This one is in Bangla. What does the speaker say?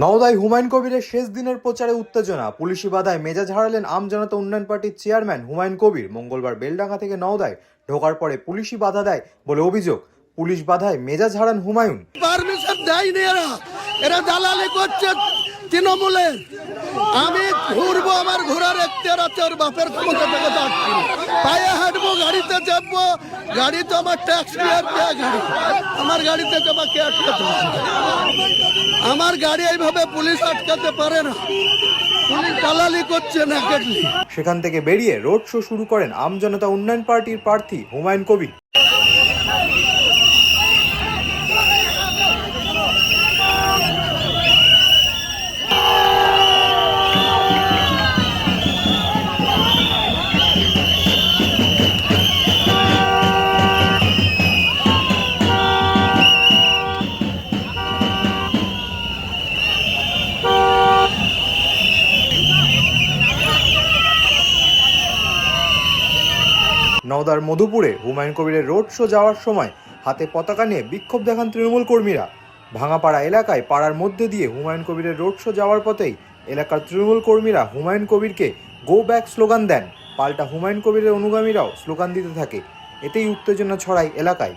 নওদায় হুমায়ুন কবিরের শেষ দিনের প্রচারে উত্তেজনা, পুলিশি বাধায় মেজাজ হারালেন আম জনতা উন্নয়ন পার্টির চেয়ারম্যান হুমায়ুন কবির। মঙ্গলবার বেলডাঙ্গা থেকে নওদায় ঢোকার পরে পুলিশি বাধা দেয় বলে অভিযোগ। পুলিশ বাধায় মেজাজ হারান হুমায়ুন। পারমিশন দেয়নি, এরা দালালি করছে তৃণমূলের। আমি ঘুরবো, আমার ঘোরার এখতিয়ার আছে, ওর বাপের ক্ষমতা থেকে যাচ্ছি, পায়ে হাঁটবো, গাড়িতে চাপবো, গাড়ি তো আমার ট্যাক্স পেয়ার দেয় গাড়ি, আমার গাড়িতে আমাকে আটকাতে হবে। আমার গাড়ি এইভাবে পুলিশ আটকাতে পারে না, পুলিশ দালালি করছে না। সেখান থেকে বেরিয়ে রোড শো শুরু করেন আম জনতা উন্নয়ন পার্টির প্রার্থী হুমায়ুন কবির। নওদার মধুপুরে হুমায়ুন কবিরের রোড শো যাওয়ার সময় হাতে পতাকা নিয়ে বিক্ষোভ দেখান তৃণমূল কর্মীরা। ভাঙাপাড়া এলাকায় পাড়ার মধ্যে দিয়ে হুমায়ুন কবিরের রোড শো যাওয়ার পথেই এলাকার তৃণমূল কর্মীরা হুমায়ুন কবিরকে গো ব্যাক স্লোগান দেন। পাল্টা হুমায়ুন কবিরের অনুগামীরাও স্লোগান দিতে থাকে। এতেই উত্তেজনা ছড়ায় এলাকায়।